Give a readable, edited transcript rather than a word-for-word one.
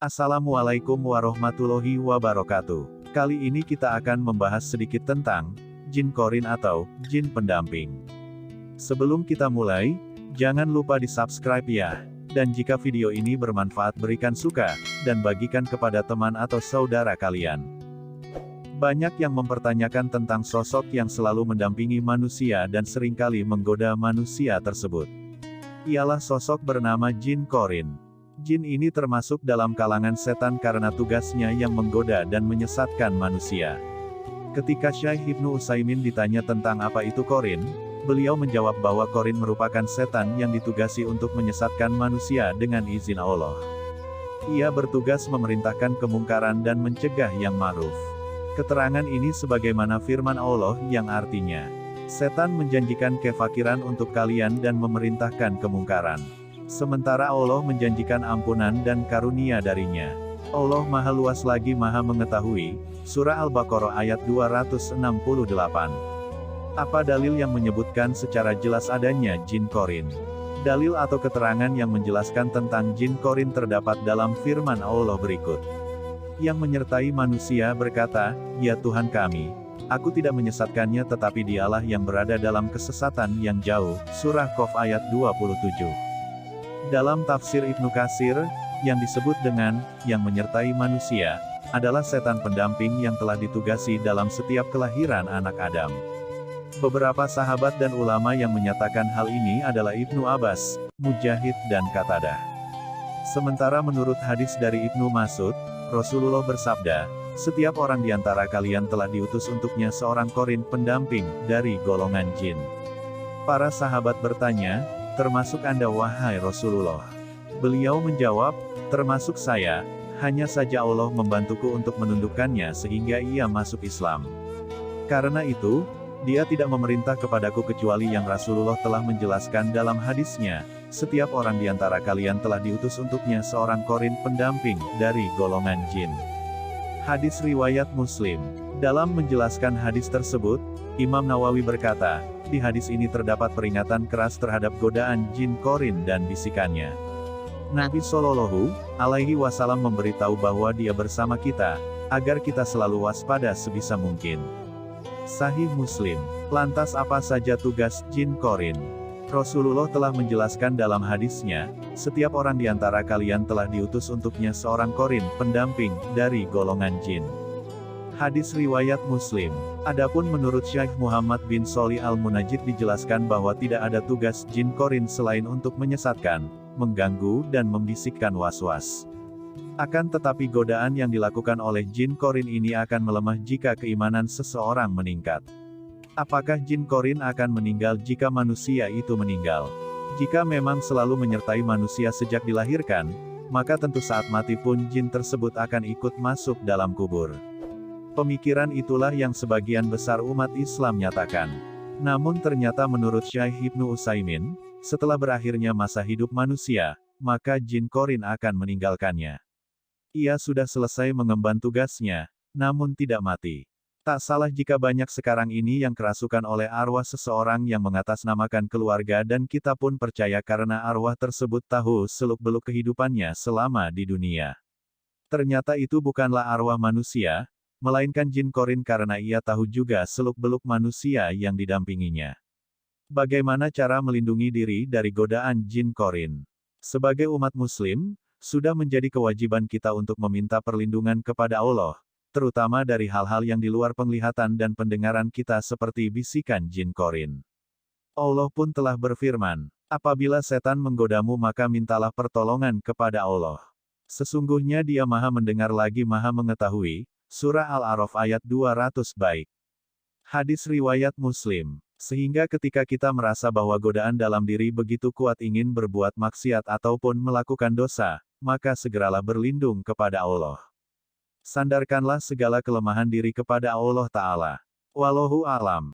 Assalamualaikum warahmatullahi wabarakatuh. Kali ini kita akan membahas sedikit tentang jin korin atau jin pendamping. Sebelum kita mulai, jangan lupa di-subscribe ya. Dan jika video ini bermanfaat berikan suka, dan bagikan kepada teman atau saudara kalian. Banyak yang mempertanyakan tentang sosok yang selalu mendampingi manusia dan seringkali menggoda manusia tersebut. Ialah sosok bernama jin korin. Jin ini termasuk dalam kalangan setan karena tugasnya yang menggoda dan menyesatkan manusia. Ketika Syekh Ibnu Utsaimin ditanya tentang apa itu korin, beliau menjawab bahwa korin merupakan setan yang ditugasi untuk menyesatkan manusia dengan izin Allah. Ia bertugas memerintahkan kemungkaran dan mencegah yang ma'ruf. Keterangan ini sebagaimana firman Allah yang artinya, setan menjanjikan kefakiran untuk kalian dan memerintahkan kemungkaran. Sementara Allah menjanjikan ampunan dan karunia darinya. Allah Maha Luas lagi Maha Mengetahui. Surah Al-Baqarah ayat 268. Apa dalil yang menyebutkan secara jelas adanya jin korin? Dalil atau keterangan yang menjelaskan tentang jin korin terdapat dalam firman Allah berikut. Yang menyertai manusia berkata, "Ya Tuhan kami, aku tidak menyesatkannya tetapi dialah yang berada dalam kesesatan yang jauh." Surah Qaf ayat 27. Dalam tafsir Ibnu Katsir, yang disebut dengan yang menyertai manusia adalah setan pendamping yang telah ditugasi dalam setiap kelahiran anak Adam. Beberapa sahabat dan ulama yang menyatakan hal ini adalah Ibnu Abbas, Mujahid dan Qatadah. Sementara menurut hadis dari Ibnu Mas'ud, Rasulullah bersabda, "Setiap orang di antara kalian telah diutus untuknya seorang korin pendamping dari golongan jin." Para sahabat bertanya, "Termasuk Anda wahai Rasulullah?" Beliau menjawab, "Termasuk saya, hanya saja Allah membantuku untuk menundukkannya sehingga ia masuk Islam. Karena itu, dia tidak memerintah kepadaku kecuali yang Rasulullah telah menjelaskan dalam hadisnya, setiap orang di antara kalian telah diutus untuknya seorang korin pendamping dari golongan jin." Hadis riwayat Muslim. Dalam menjelaskan hadis tersebut, Imam Nawawi berkata, di hadis ini terdapat peringatan keras terhadap godaan jin korin dan bisikannya. Nabi Shallallahu Alaihi Wasallam memberitahu bahwa Dia bersama kita, agar kita selalu waspada sebisa mungkin. Sahih Muslim. Lantas apa saja tugas jin korin? Rasulullah telah menjelaskan dalam hadisnya, setiap orang di antara kalian telah diutus untuknya seorang korin pendamping dari golongan jin. Hadis riwayat Muslim. Adapun menurut Syekh Muhammad bin Sholih Al-Munajjid dijelaskan bahwa tidak ada tugas jin korin selain untuk menyesatkan, mengganggu dan membisikkan was-was. Akan tetapi godaan yang dilakukan oleh jin korin ini akan melemah jika keimanan seseorang meningkat. Apakah jin korin akan meninggal jika manusia itu meninggal? Jika memang selalu menyertai manusia sejak dilahirkan, maka tentu saat mati pun jin tersebut akan ikut masuk dalam kubur. Pemikiran itulah yang sebagian besar umat Islam nyatakan. Namun ternyata menurut Syekh Ibnu Utsaimin, setelah berakhirnya masa hidup manusia, maka jin korin akan meninggalkannya. Ia sudah selesai mengemban tugasnya, namun tidak mati. Tak salah jika banyak sekarang ini yang kerasukan oleh arwah seseorang yang mengatasnamakan keluarga dan kita pun percaya karena arwah tersebut tahu seluk-beluk kehidupannya selama di dunia. Ternyata itu bukanlah arwah manusia, melainkan jin korin karena ia tahu juga seluk-beluk manusia yang didampinginya. Bagaimana cara melindungi diri dari godaan jin korin? Sebagai umat muslim, sudah menjadi kewajiban kita untuk meminta perlindungan kepada Allah, terutama dari hal-hal yang di luar penglihatan dan pendengaran kita seperti bisikan jin korin. Allah pun telah berfirman, "Apabila setan menggodamu maka mintalah pertolongan kepada Allah. Sesungguhnya Dia Maha Mendengar lagi Maha Mengetahui." Surah Al-A'raf ayat 200 baik. Hadis riwayat Muslim. Sehingga ketika kita merasa bahwa godaan dalam diri begitu kuat ingin berbuat maksiat ataupun melakukan dosa, maka segeralah berlindung kepada Allah. Sandarkanlah segala kelemahan diri kepada Allah Ta'ala. Wallahu a'lam.